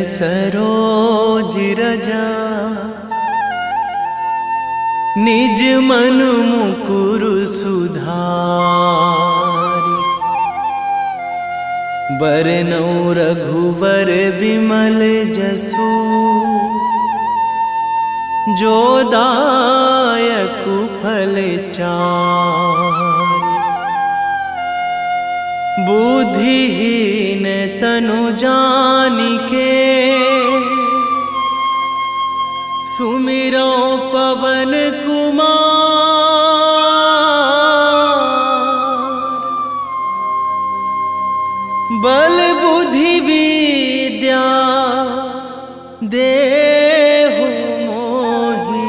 सरोज रजा निज मन मुकुर सुधारि। बरनौ रघुवर बिमल जसु जो दायकु फल चारि। बुद्धिहीन तनु जानिके सुमिरो पवन कुमार। बल बुद्धि विद्या देहु मोहि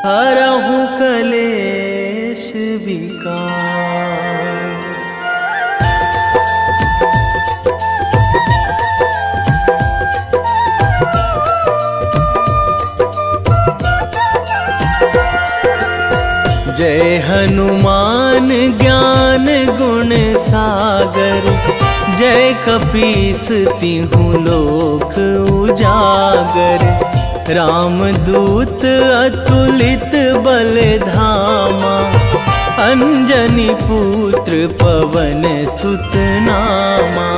हरहु कलेश विकार। जय हनुमान ज्ञान गुण सागर। जय कपीस तिहु लोक उजागर। रामदूत अतुलित बल धामा। अंजनी पुत्र पवन सुत नामा।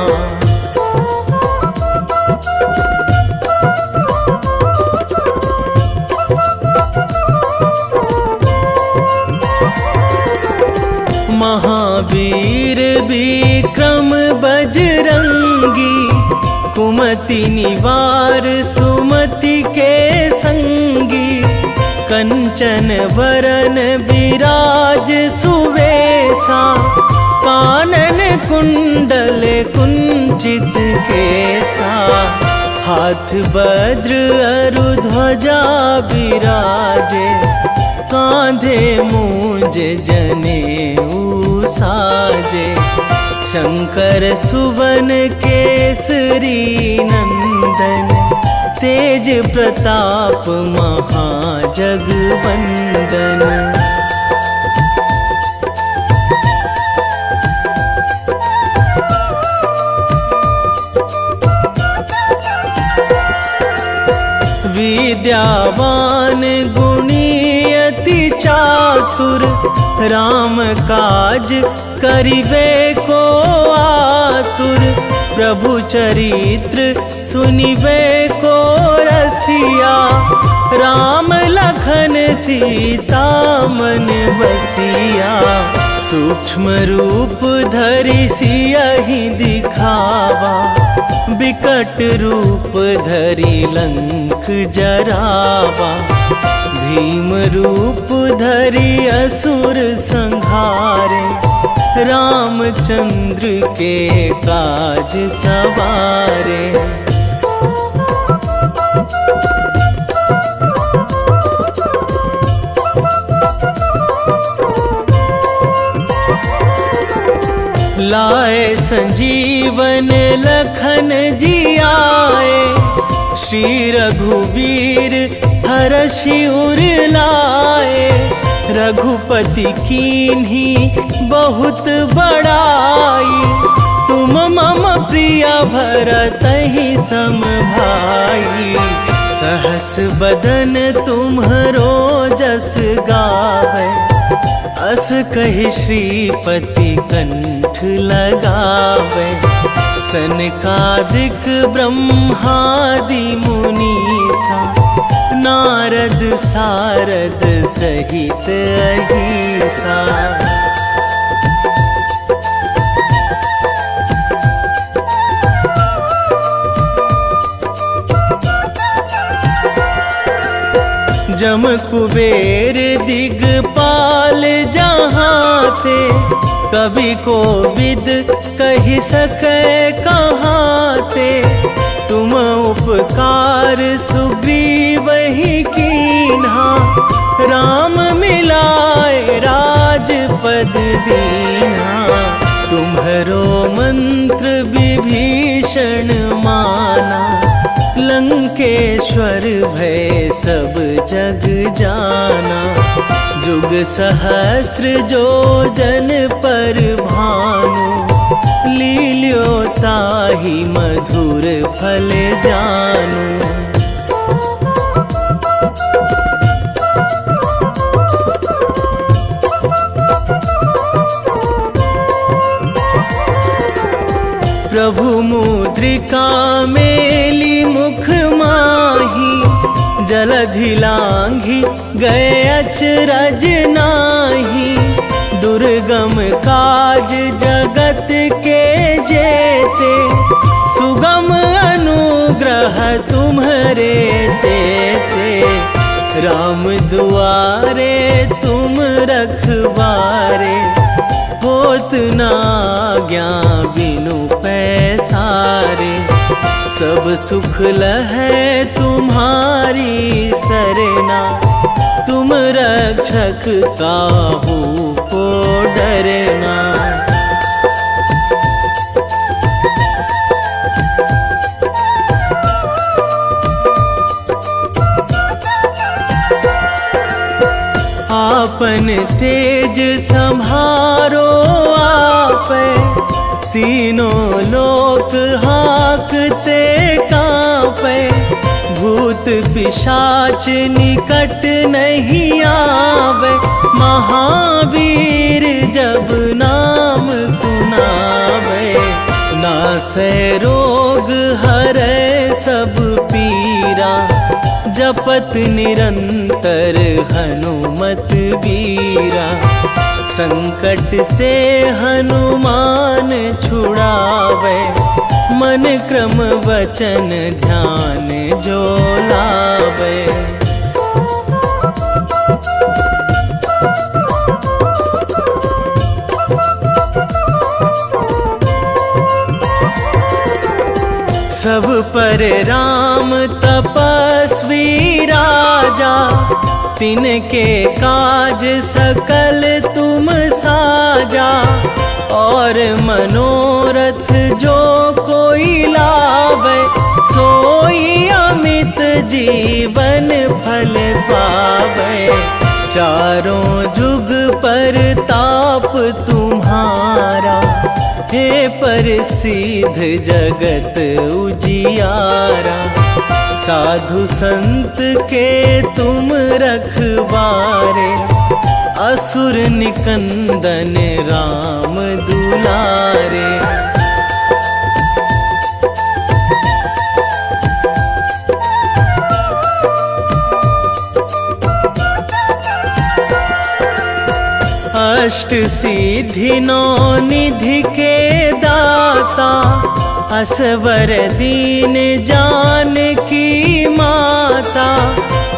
महावीर विक्रम बजरंगी। कुमति निवार सुमति के संगी। कंचन वरन विराज सुवेशा। कानन कुंडल कुंचित केसा। हाथ वज्र अरु ध्वजा विराजे। कांधे मूंज जनेऊ साजे। शंकर सुवन केसरी नंदन। तेज प्रताप महाजगवंदन। विद्यावान गुणी अति चातुर। राम काज करिबे को आतुर। प्रभु चरित्र सुनिबे को रसिया। राम लखन सीता मन बसिया। सूक्ष्म रूप धरि सियहि दिखावा। विकट रूप धरि लंक जरावा। भीम रूप धरि असुर संहारे। रामचंद्र के काज सवारे। लाए संजीवन लखन जियाए। श्री रघुवीर हरषि उर लाए। रघुपति कीन्ही बहुत बड़ाई। तुम मम प्रिय भरतहि सम भाई। सहस बदन तुम्हरो जस गावे। अस कहि श्रीपति कंठ लगावे। सनकादिक ब्रह्मादि मुनीसा। नारद सारद सहित अहिसा। जम कुबेर दिगपाल जहाँ थे। कवि कोविद कहि सकै कहाँ ते। तुम उपकार सुग्रीवहि कीन्हा। राम मिलाए राजपद दीन्हा। तुम्हरो मंत्र विभीषण माना। लंकेश्वर भय सब जग जाना। जुग सहस्र जो जन पर भानु। लील्यो ताहि मधुर फल जानू। प्रभु मुद्रिका मेली मुख माही, जलधि लांघी गए अचरज नाही। दुर्गम काज जगत के जेते, सुगम अनुग्रह तुम्हरे तेते। राम दुआरे तुम रखवारे, होत ना आज्ञा बिनु पैसारे। सब सुख लहै तुम्हारी सरना, तुम रक्षक काहू को डरना। आपन तेज संभारो आपै, तीनों लोक हाकते कांपै। भूत पिशाच निकट नहीं आवे, महावीर जब नाम सुनावे। नासै रोग हरै सब पीरा, जपत निरंतर हनुमत बीरा। संकट ते हनुमान छुड़ावे, मन क्रम वचन ध्यान जो लावे। सब पर राम तपस्वी राजा, तिनके काज सकल तुम साजा। और मनोरथ जो कोई लावे, सोई अमित जीवन फल पावे। चारों जुग पर ताप तुम्हारा, हे प्रसिद्ध जगत उजियारा। साधु संत के तुम रखवारे, असुर निकंदन राम दुलारे। अष्ट सिद्धि नौ निधि के दाता, असवर दीन जानकी माता।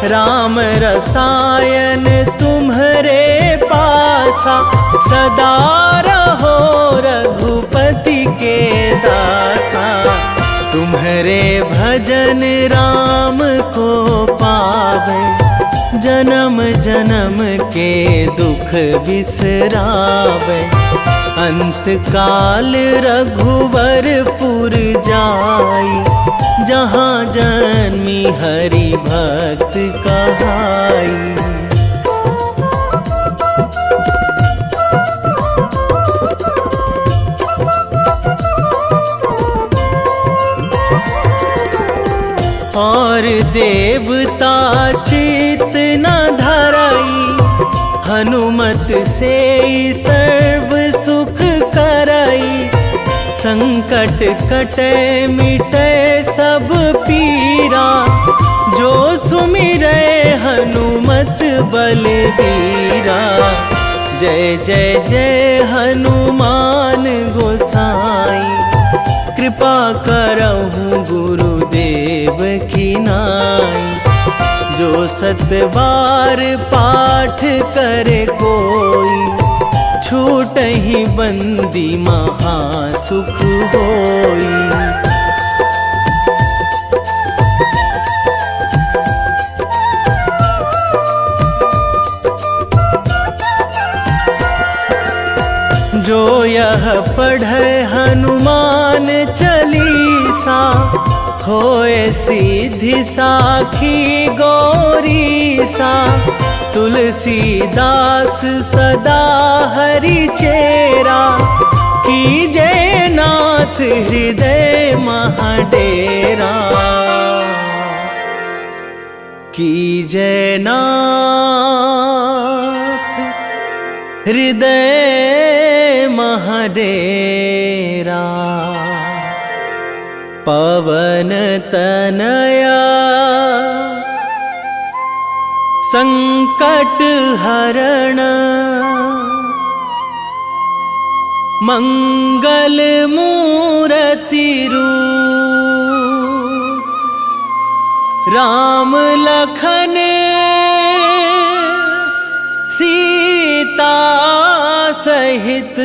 राम रसायन तुम्हरे पासा, सदा रहो रघुपति के दासा। तुम्हरे भजन राम को पावे, जन्म जन्म के दुख बिसरावे। अंत काल रघुवरपुर जाई, जहाँ जन्मी हरि भक्त कहाई। और देवता चित न धराई, हनुमत से सर्व सुख कराई। संकट कटे मिटे सब पीरा, जो सुमिरै हनुमत बलबीरा। जय जय जय हनुमान गोसाई, कृपा करहु गुरुदेव की नाई। जो सतबार पाठ करे कोई, छूटहि बंदी महासुख होई। जो यह पढ़े हनुमान चालीसा, होए सीधी साखी गौरीसा। तुलसीदास सदा हरि चेरा, कीजे नाथ हृदय महाडेरा, कीजे नाथ हृदय महाडेरा। पवन तनया संकट हरण, मंगल मूर्ति रूप, राम लखन सीता सहित,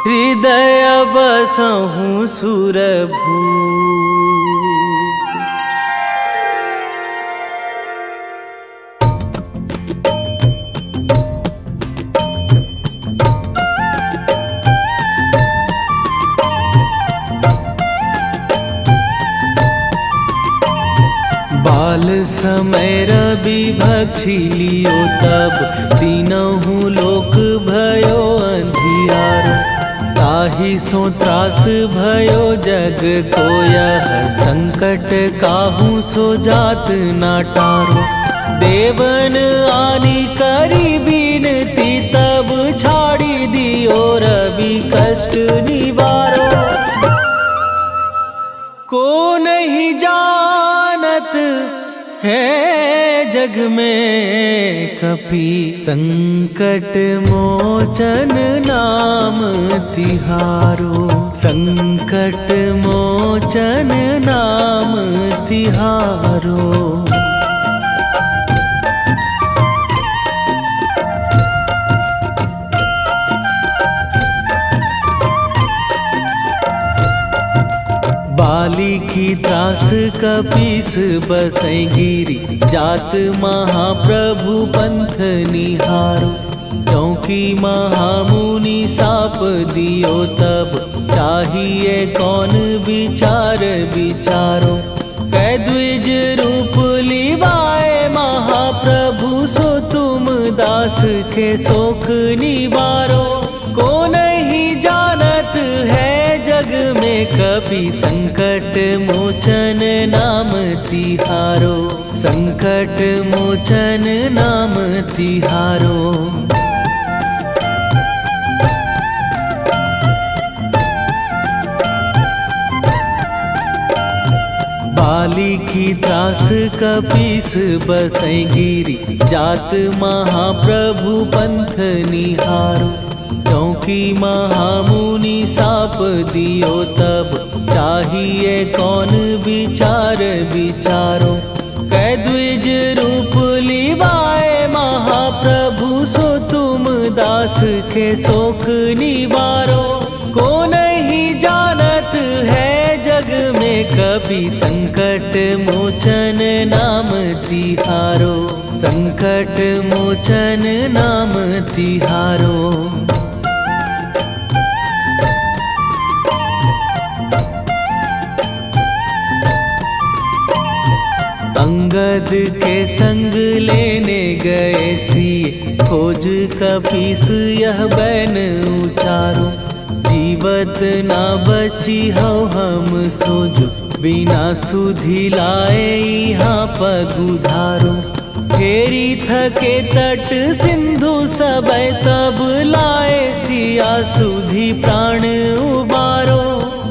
हृदय बसहु सुरभूप। बाल समय रवि भक्षी लियो तब, तीनहु लोक भयो अंधियारो। ताहि सो त्रास भयो जग को यह, संकट काहू सो जात ना टारो। देवन आनी करी बिनती तब, छाड़ी दियो रवि कष्ट निवारो। को नहीं जानत है जग में कपि, संकट मोचन नाम तिहारो। संकट मोचन नाम तिहारो। बाली की त्रास कपीस बसै गिरी, जात महाप्रभु पंथ निहारो। क्योंकि महामुनि साप दियो तब, चाहिए कौन विचार विचारो। कै द्विज रूप लिवाए महाप्रभु, सो तुम दास के शोक निवारो। को नहीं जानत है जग में कपि, संकट मोचन नाम तिहारो। संकट मोचन नाम तिहारो। बाली की त्रास कपीस बसै गिरी, जात महाप्रभु पंथ निहारो। क्योंकि महामुनि साप दियो तब, चाहिए कौन विचार विचारो। कै द्विज रूप लिवाए महाप्रभु, सो तुम दास के शोक निवारो। को नहीं जानत है जग में कपि, संकट मोचन नाम तिहारो। संकट मोचन नाम तिहारो। अंगद के संग लेने गए सिए, खोज कपीस यह बैन उचारो। जीवत ना बची हो हम सोजो, बिना सुधि लाए यहाँ पगुधारो। फेरी थके तट सिंधु सबय, तब लाए सिया सुधि प्राण उबारो।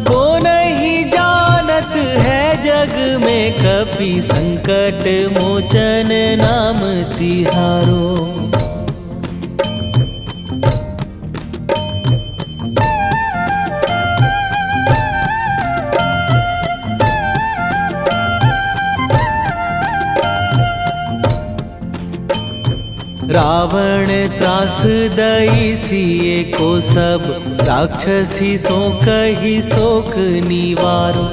को नहीं जानत है जग में कपि, संकट मोचन नाम तिहारो। रावण त्रास दई सिए को सब, राक्षसी सो कही शोक निवारो।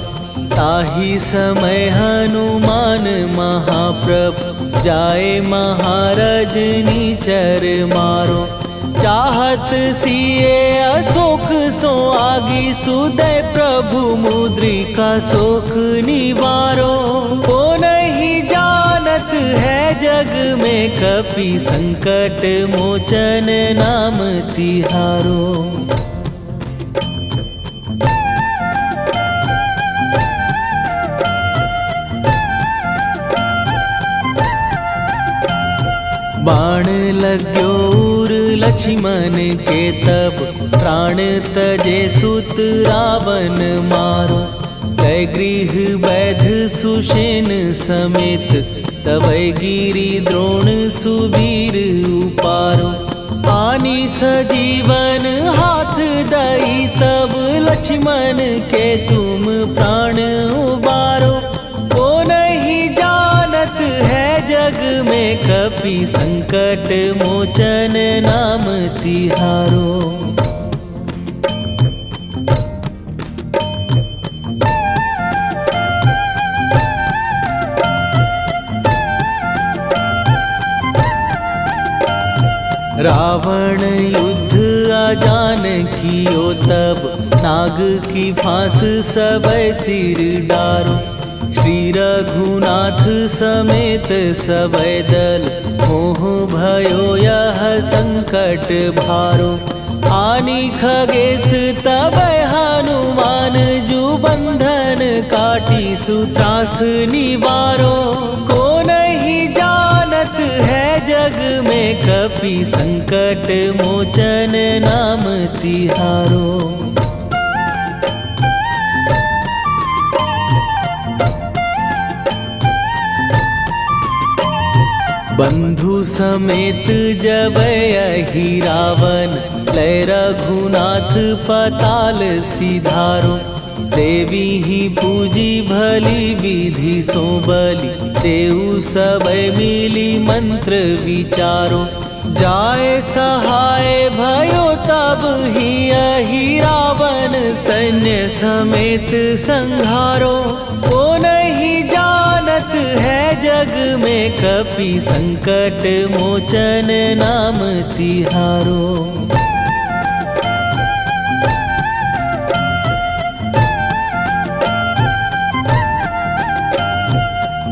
ताहि समय हनुमान महाप्रभु, जाए महाराज नीचर मारो। चाहत सिए अशोक सो आगी, सुदय प्रभु मुद्रिका शोक निवारो। को नहीं जानत है जग में कपि संकट मोचन नाम तिहारो। बाण लाग्यो उर लक्ष्मण के तब प्राण तजे सुत रावण मारो। कै गृह वैध सुषेण समेत तबै गिरि द्रोण सुबीर उपारो। आनी सजीवन हाथ दई तब लक्ष्मण के तुम प्राण उबारो। ओ नहीं जानत है जग में कपि संकट मोचन नाम तिहारो। रावण युद्ध आजान कियो तब नाग की फांस सबै सिर डारो। श्री रघुनाथ समेत सबै दल मोह भयो यह संकट भारो। आनी खगेश तबै हनुमान जु बंधन काटी सुत्रास निवारो। को नहीं जानत है जग में कपि संकट मोचन नाम तिहारो। बंधु समेत जबै अहि रावण लय रघुनाथ पताल सिधारो। देवी ही पूजी भली विधि सो बलि तेउ सबै मिली मंत्र विचारो। जाय सहाय भयो तब ही अहि रावण सैन्य समेत संहारो। ओ नहीं जानत है जग में कपि संकट मोचन नाम तिहारो।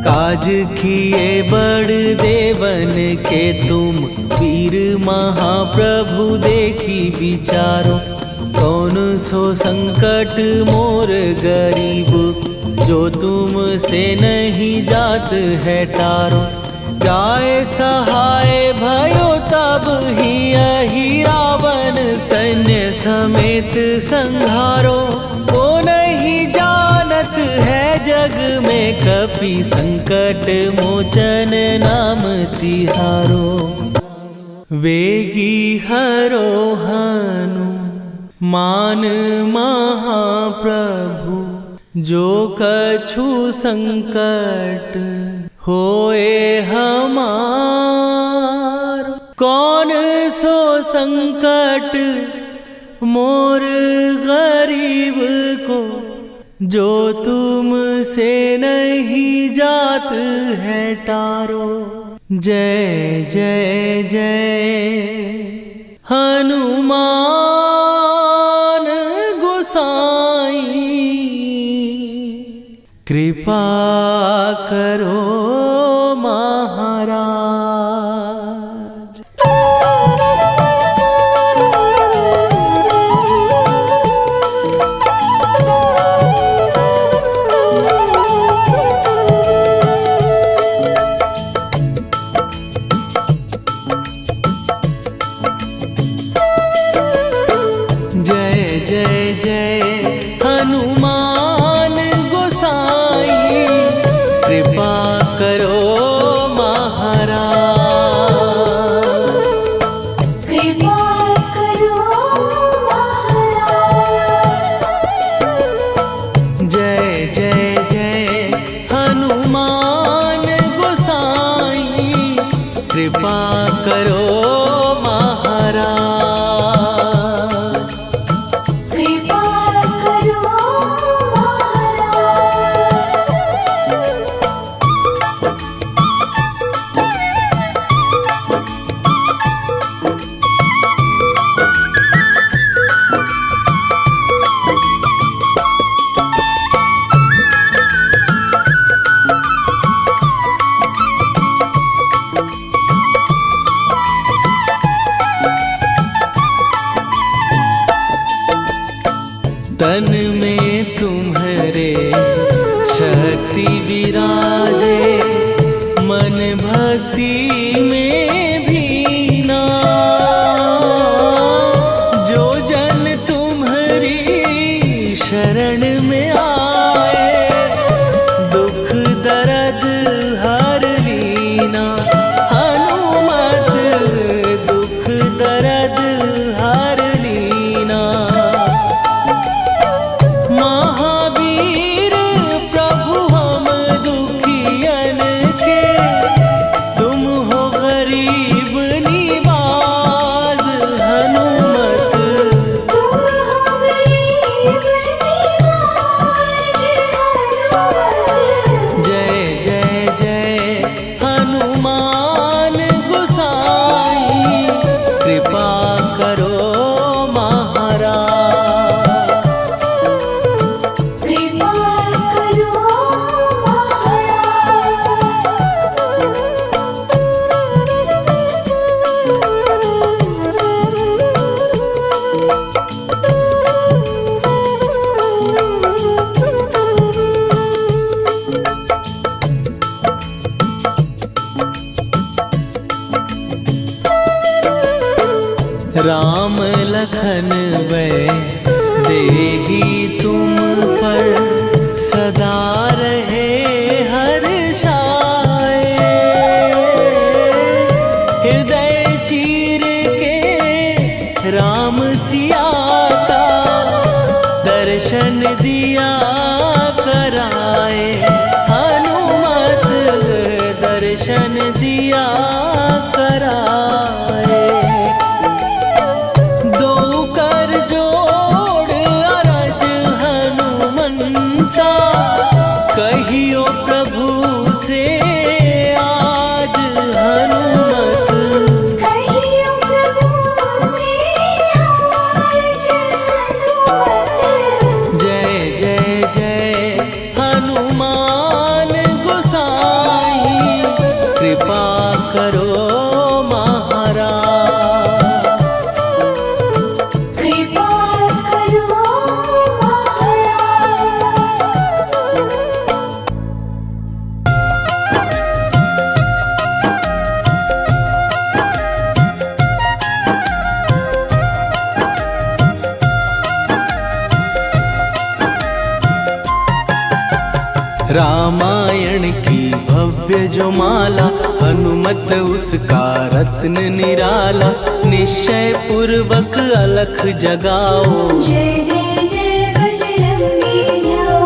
काज किए बड़ देवन के तुम वीर महाप्रभु देखी विचारो। कौन सो संकट मोर गरीब जो तुम से नहीं जात है टारो। जाय सहाय भयो तब ही अहि रावण सैन्य समेत संहारो। ओ नहीं जानत है जग में कपि संकट मोचन नाम तिहारो। वेगी हरो हनु मान महाप्रभु जो कछु संकट होए हमार। कौन सो संकट मोर गरीब को जो तुम से नहीं जात है टारो। जय जय जय हनुमान गोसाई कृपा करो महाराज। लखन वै देही तुम पर सदा रहे हर्षाए। हृदय चीर के राम सिया का दर्शन दिया कराए। हनुमत दर्शन दिया कराए। दो कर जोड़ अरज हनुमंता कहियो प्रभु से आज हनुमत। कहियो प्रभु से आज हनुमत। जय जय जय हनुमान गोसाई कृपा करो महाराज। कृपा करो महाराज। रामायण की भव्य जो माला हनुमत उसका रत्न निराला। निश्चय पूर्वक अलख जगाओ जय जय जय बजरंगी जाओ।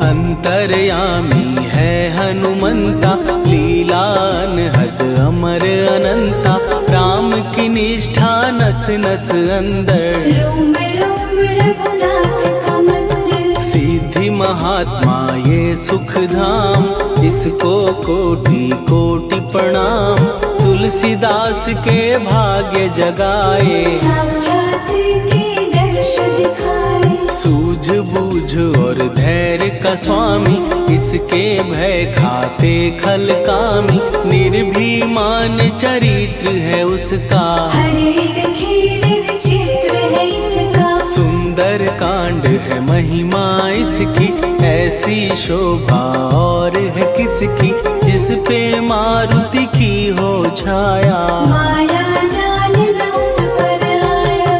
अंतर्यामी है हनुमंता लीला अनहद अमर अनंता। राम की निष्ठा नस नस अंदर रोम रोम रघुनाथ का मंदिर। सिद्धि महात्मा ये सुख धाम इसको कोटि कोटि प्रणाम। तुलसीदास के भाग्य जगाए साक्षात के दर्श दिखाए। सूझ बूझ और धैर्य का स्वामी इसके भय खाते खल कामी। निर्भीमान चरित्र है उसका हर एक खेल विचित्र है इसका। सुंदर कांड है महिमा इसकी ऐसी शोभा और है किसकी। जिस पे मारुति की हो छाया माया जाल न उस पर आया।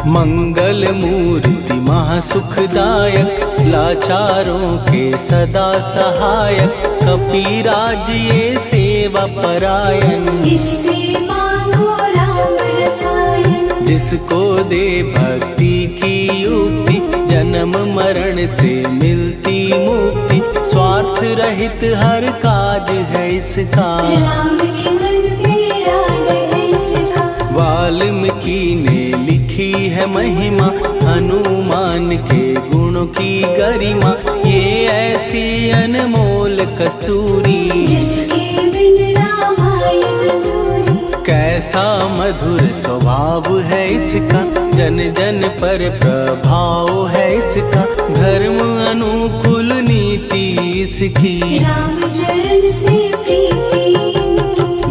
मंगल मूर्ति महासुखदायक लाचारों के सदा सहायक। कपीराज ये सेवा परायण इससे मांगो राम रसायन। जिसको दे भक्ति की युक्ति जन्म मरण से मिलती मुक्ति। स्वार्थ रहित हर काज है इसका राम के मन पे राज है इसका। वाल्मीकि ने लिखी है महिमा हनुमान के गुणों की गरिमा। ये ऐसी अनमोल कस्तूरी जिसके बिन रामायण अधूरी। कैसा मधुर स्वभाव है इसका जन जन पर प्रभाव है इसका। धर्म अनुकूल नीति इसकी राम चरण से प्रीति।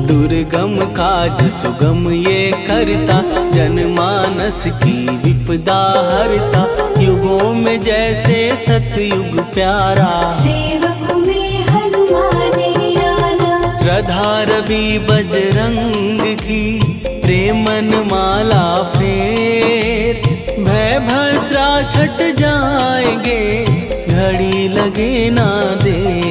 दुर्गम काज सुगम ये करता जनमानस की विपदा हरता। युगों में जैसे सतयुग प्यारा सेवक में हनुमान निराला। श्रद्धा रवि बजरंग की प्रेमन माला फेर। भय भद्रा छट जाएंगे घड़ी लगे ना देर।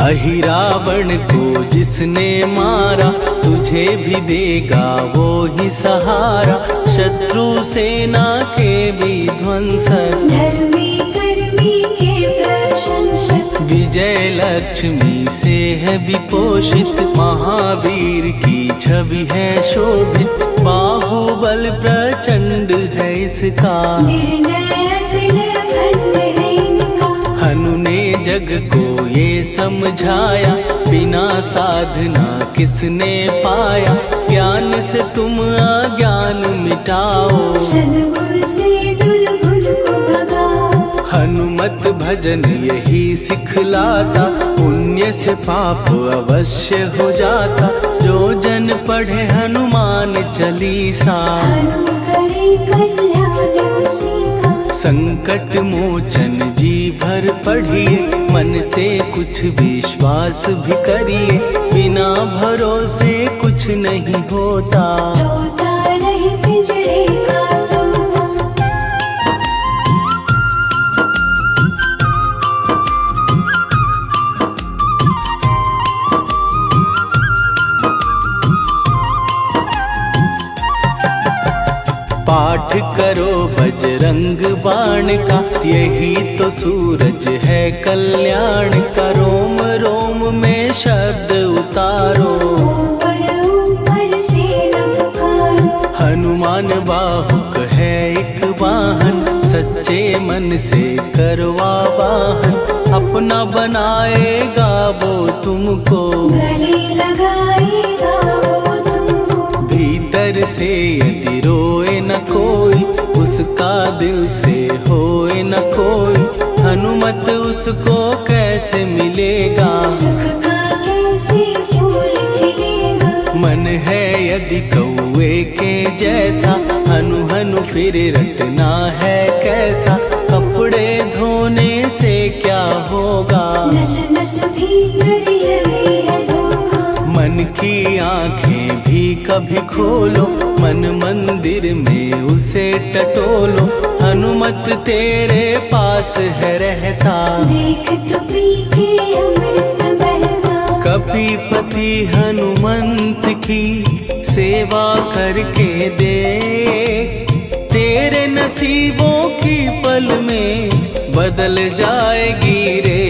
अहिरावण को जिसने मारा तुझे भी देगा वो ही सहारा। शत्रु सेना के विध्वंसक धर्मी कर्मी के प्रशंसक। विजय लक्ष्मी से है विपोषित। महावीर की छवि है शोभित। बाहुबल प्रचंड है इसका निर्णय अखंड है इनका। हनु ने जग को ये समझाया बिना साधना किसने पाया। ज्ञान से तुम अज्ञान मिटाओ सद्गुण से दुर्गुण को भगाओ। हनुमत भजन यही सिखलाता, पुण्य से पाप अवश्य हो जाता। जो जन पढ़े हनुमान चालीसा, हनुम करे कल्याण उसी का। संकट मोचन जी भर पढ़िए, मन से कुछ विश्वास भी करिए। बिना भरोसे कुछ नहीं होता, तोता रहे पिंजरे का तोता। पाठ करो बजरंग बाण का, यही तो सूरज है कल्याण का। रोम रोम में शब्द उतारो, ऊपर ऊपर से न पुकारो। हनुमान बाहुक है एक वाहन, सच्चे मन से करवा वाहन। अपना बनाएगा वो तुमको, गले लगाएगा वो तुमको। भीतर से यदि रोए न कोई, उसका दिल से होए न कोई। हनुमत उसको कैसे मिलेगा, सुख का कैसे फूल खिलेगा। मन है यदि कौए के जैसा, हनु हनु फिर रटना है कैसा। कपड़े धोने से क्या होगा, नस नस भीतर लगी है धोखा। मन की आंखें भी कभी खोलो, मन मंदिर में उसे टटोलो। हनुमत तेरे पास है रहता, देख तो पी के अमृत बहता। कपीपति हनुमंत की सेवा करके दे, तेरे नसीबों की पल में बदल जाएगी रे।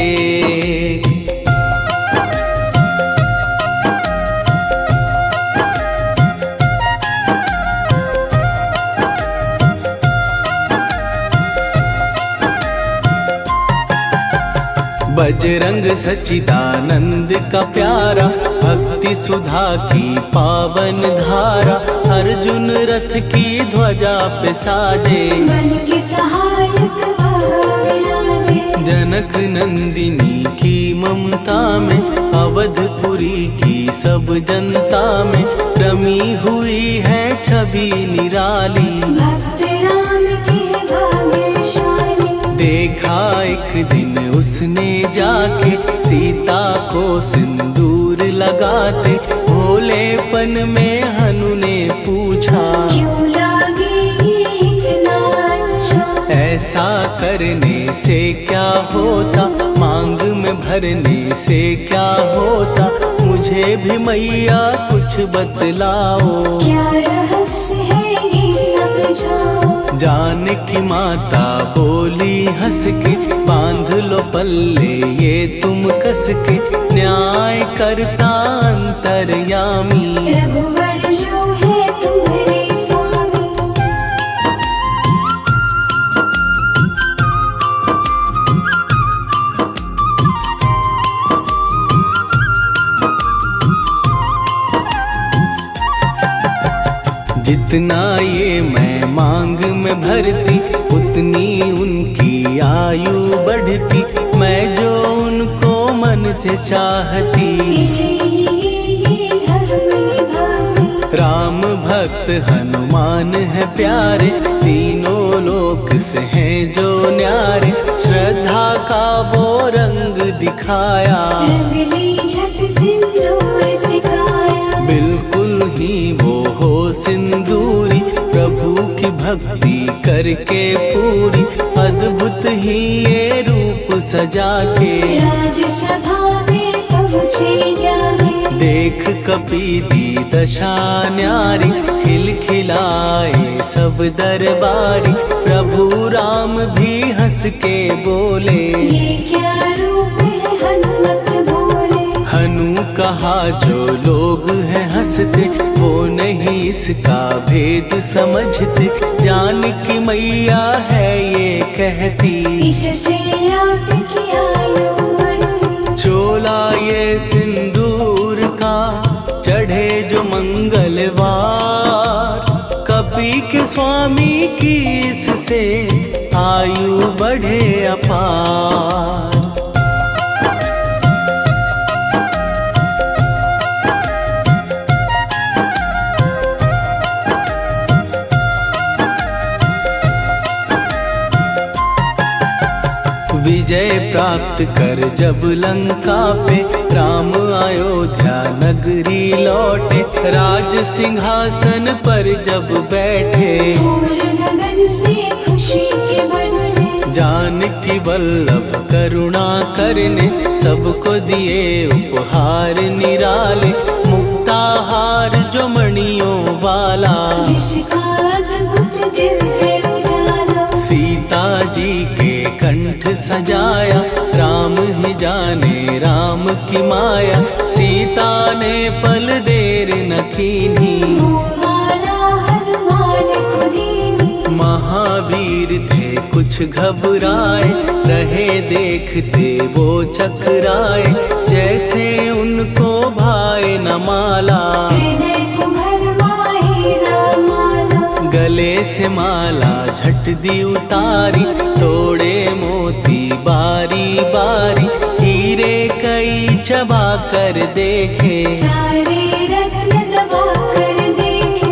बजरंग सच्चिदानंद का प्यारा, भक्ति सुधा की पावन धारा। अर्जुन रथ की ध्वजा पे साजे, मन के सहायक वह विराजे। जनक नंदिनी की ममता में, अवधपुरी की सब जनता में रमी हुई है छवि निराली। भक्त राम के भाग्यशाली, देखा एक दिन उसने जाके सीता को सिंदूर लगाते। भोलेपन में हनु ने पूछा, क्यों लागे ये इतना अच्छा। ऐसा करने से क्या होता, मांग में भरने से क्या होता। मुझे भी मैया कुछ बतलाओ, क्या रहस्य है ये समझाओ। जानकी माता बोली हंस के, बांध लो पल्ले ये तुम कस के। न्याय करता अंतर्यामी, रघुवर जो है तुम्हारे स्वामी। जितना ये मैं मांग में भरती, उतनी उनकी आयु बढ़ती। मैं जो उनको मन से चाहती, इसलिए ये धर्म निभाती। राम भक्त हनुमान है प्यारे, तीनों लोक से हैं जो न्यारे। श्रद्धा का वो रंग दिखाया, रंगली झट सिंदूर सिखाया। बिल्कुल ही वो हो सिंदूरी, प्रभु की भक्ति करके पूरी। अद्भुत ही ये रूप सजा के, राजसभा में पहुँचे जाके। देख कपीदी दशा न्यारी, खिलखिलाए सब दरबारी। प्रभु राम भी हंस के बोले, ये क्या रूप है हनुमत बोले। हनु कहा जो लोग हैं हंसते, वो नहीं इसका भेद समझते। जानकी मैया है ये कहती, इससे आपकी आयु बढ़ती। चोला ये सिंदूर का चढ़े जो मंगलवार। कपी के स्वामी की इससे आयु बढ़े अपार। विजय प्राप्त कर जब लंका पे राम अयोध्या नगरी लौटे, राज सिंहासन पर जब बैठे, फूल गगन से खुशी के बरसे, जानकी वल्लभ करुणा करने सबको दिए उपहार निराले, मुक्ताहार जो मणियों वाला, जिसका अद्भुत दिव्य उजाला, सीता जी के कंठ सजाया, राम ही जाने राम की माया, सीता ने पल देर न कीन्ही, वो माला हनुमान को दीनी। महावीर थे कुछ घबराए, रहे देखते वो चकराए, जैसे उनको भाए न माला, हृदय को भरमाए न माला, गले से माला झट दी उतारी, तोड़े मोती बारी बारी, हीरे कई चबा कर देखे, सारे रत्न दबा कर देखे।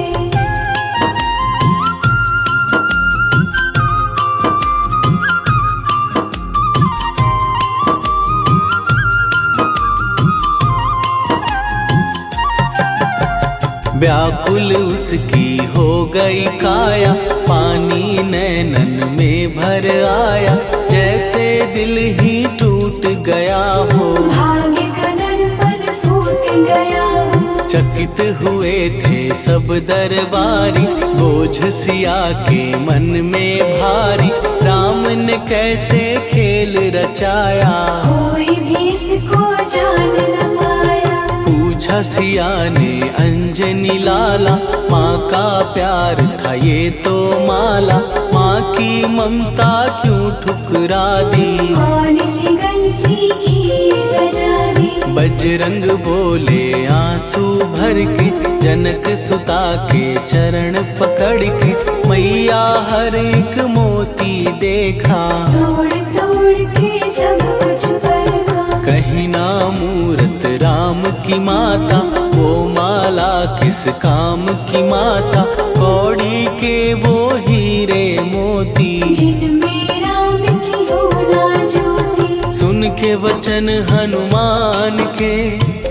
व्याकुल उसकी हो गई काया, पानी नैनन में भर आया, जैसे दिल ही टूट गया हो, भाग्य का दर्पण फूट गया हो, चकित हुए थे सब दरबारी, बोझ सिया के मन में भारी, राम ने कैसे खेल रचाया, कोई भी इसको जान न पाया। पूछा सिया ने अंजनी लाला, माँ का प्यार था ये तो माला, माँ की ममता क्यों ठुकरा दी, कौन सी गलती की सजा दी। बजरंग बोले आंसू भर के, जनक सुता के चरण पकड़ के, मैया हर एक मोती देखा, तोड़ तोड़ के सब कुछ परखा। कहीं ना मूरत राम की माता, वो माला किस काम की माता, कौड़ी के वो हीरे मोती, जिनमें राम की हो ना ज्योति। सुन के वचन हनुमान के,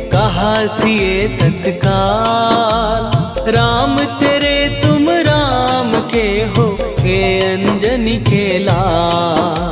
कहा सिए तत्काल, राम तेरे तुम राम के हो, के अंजनी के लाल।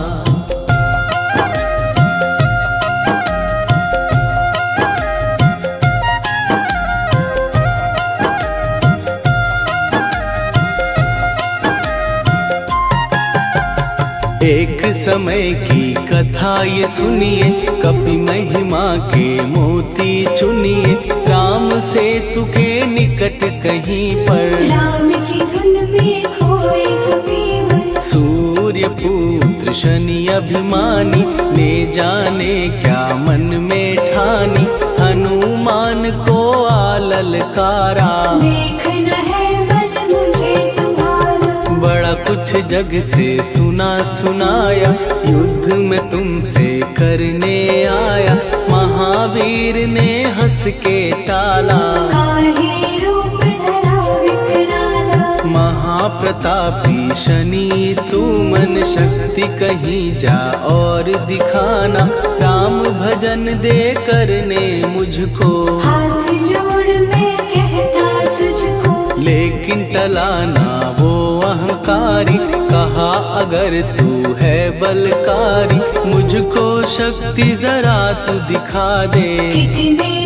एक समय की कथा ये सुनिए, कपि महिमा के मोती चुनिए, राम सेतु के निकट कहीं पर, राम की धुन में खोए कबीर। सूर्य पुत्र शनि अभिमानी, ने जाने क्या मन में ठानी, हनुमान को आललकारा, देखना है बल मुझे तुम्हारा। बड़ा कुछ जग से सुना सुनाया, युद्ध में तुमसे करने आया, महावीर ने हंस के टाला, काहे रूप धरा विकराला। महाप्रतापी शनि तू मन शक्ति कहीं जा और दिखाना, राम भजन दे करने मुझको, हाथ जोड़ मैं कहता तुझको। लेकिन टलाना वो अहंकारी, कहा अगर तू है बलकारी, मुझको शक्ति जरा तू दिखा दे, कितने